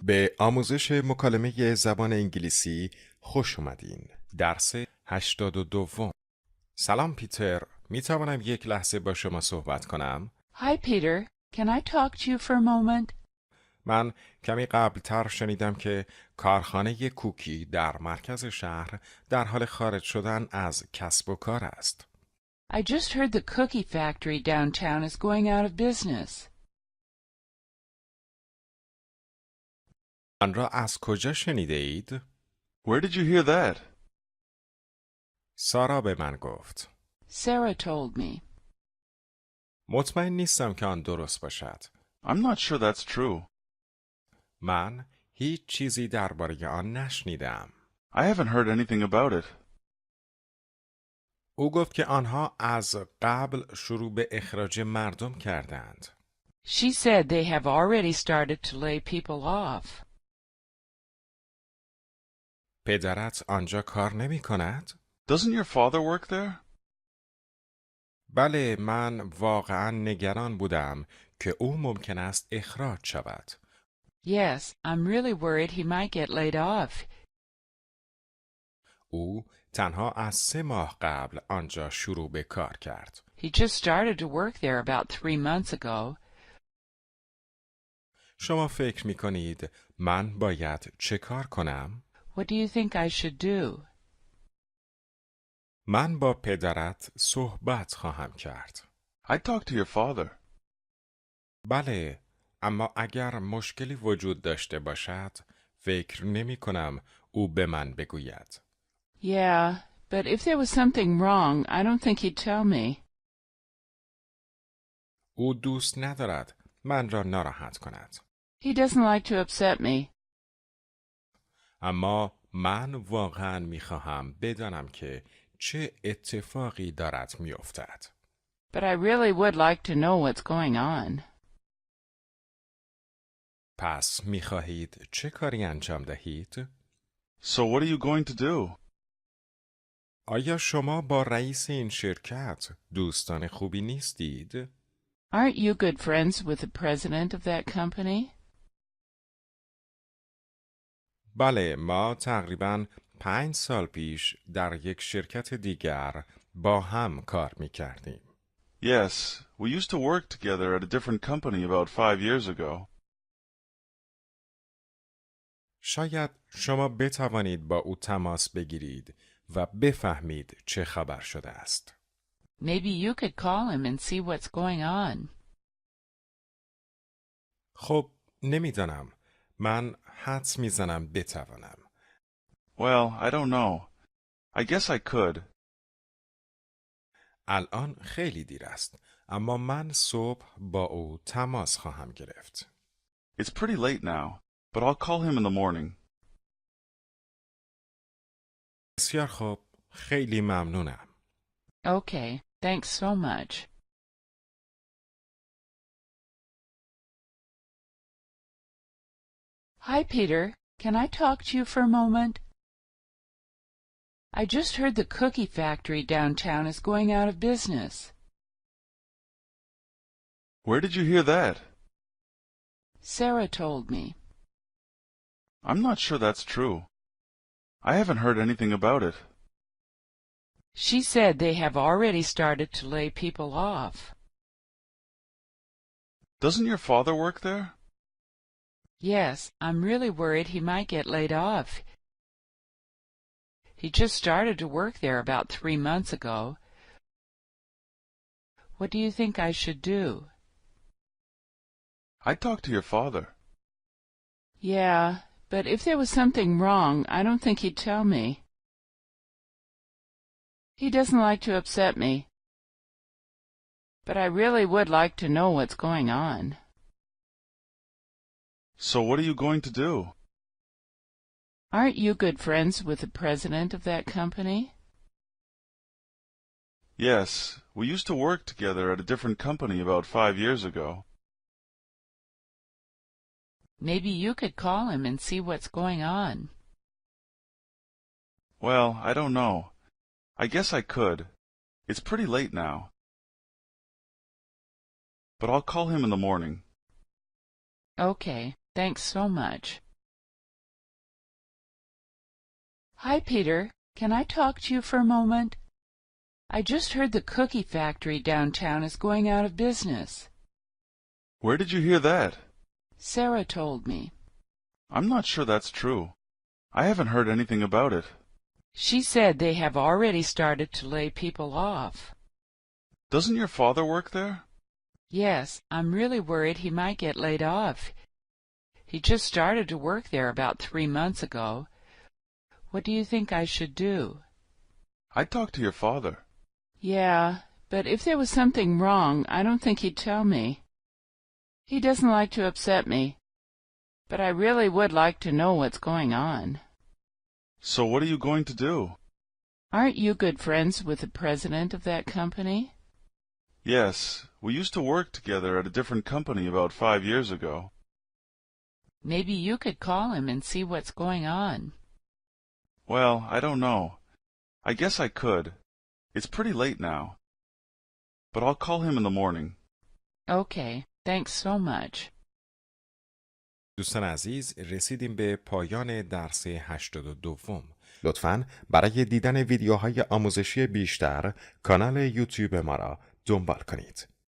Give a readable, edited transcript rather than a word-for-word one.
به آموزش مکالمه زبان انگلیسی خوش اومدین. درس 82. سلام پیتر، می توانم یک لحظه با شما صحبت کنم؟ Hi, Peter. Can I talk to you for a moment? من کمی قبلتر شنیدم که کارخانه کوکی در مرکز شهر در حال خارج شدن از کسب و کار است. I just heard the cookie factory downtown is going out of business. آن را از کجا شنیده اید؟ Where did you hear that? سارا به من گفت. Sarah told me. مطمئن نیستم که آن درست باشد. I'm not sure that's true. من هیچ چیزی درباره آن نشنیدم. I haven't heard anything about it. او گفت که آنها از قبل شروع به اخراج مردم کردند. She said they have already started to lay people off. پدرت آنجا کار نمی کند؟ Doesn't your father work there? بله، من واقعا نگران بودم که او ممکن است اخراج شود. Yes, I'm really worried he might get laid off. او تنها از 3 ماه قبل آنجا شروع به کار کرد. He just started to work there about 3 months ago. شما فکر می کنید من باید چه کار کنم؟ What do you think I should do? من با پدرت صحبت خواهم کرد. I'd talk to your father. بله، اما اگر مشکلی وجود داشته باشد، فکر نمی کنم او به من بگوید. Yeah, but if there was something wrong, I don't think he'd tell me. او دوست ندارد من را ناراحت کند. He doesn't like to upset me. اما من واقعا می خواهم بدانم که چه اتفاقی دارد می افتد. But I really would like to know what's going on. پس می خواهید چه کاری انجام دهید؟ So what are you going to do? آیا شما با رئیس این شرکت دوستان خوبی نیستید؟ Aren't you good friends with the president of that company? بله، ما تقریباً 5 سال پیش در یک شرکت دیگر با هم کار می کردیم. Yes, we used to work together at a different company about 5 years ago. شاید شما بتوانید با او تماس بگیرید و بفهمید چه خبر شده است. Maybe you could call him and see what's going on. خب، نمیدانم. من حدس میزنم بتوانم. Well, I don't know. I guess I could. الان خیلی دیر است، اما من صبح با او تماس خواهم گرفت. It's pretty late now, but I'll call him in the morning. بسیار خوب، خیلی ممنونم. Okay, thanks so much. Hi, Peter. Can I talk to you for a moment? I just heard the cookie factory downtown is going out of business. Where did you hear that? Sarah told me. I'm not sure that's true. I haven't heard anything about it. She said they have already started to lay people off. Doesn't your father work there? Yes, I'm really worried he might get laid off. He just started to work there about 3 months ago. What do you think I should do? I'd talk to your father. Yeah, but if there was something wrong, I don't think he'd tell me. He doesn't like to upset me. But I really would like to know what's going on. So what are you going to do? Aren't you good friends with the president of that company? Yes, we used to work together at a different company about 5 years ago. Maybe you could call him and see what's going on. Well, I don't know. I guess I could. It's pretty late now. But I'll call him in the morning. Okay, thanks so much. Hi, Peter. Can I talk to you for a moment? I just heard the cookie factory downtown is going out of business. Where did you hear that? Sarah told me. I'm not sure that's true. I haven't heard anything about it. She said they have already started to lay people off. Doesn't your father work there? Yes, I'm really worried he might get laid off. He just started to work there about 3 months ago. What do you think I should do? I'd talk to your father. Yeah, but if there was something wrong, I don't think he'd tell me. He doesn't like to upset me, but I really would like to know what's going on. So what are you going to do? Aren't you good friends with the president of that company? Yes, we used to work together at a different company about 5 years ago. Maybe you could call him and see what's going on. Well, I don't know. I guess I could. It's pretty late now. But I'll call him in the morning. Okay, thanks so much. دوستان عزیز، رسیدیم به پایان درس 82. لطفاً برای دیدن ویدیوهای آموزشی بیشتر کانال یوتیوب ما را دنبال کنید.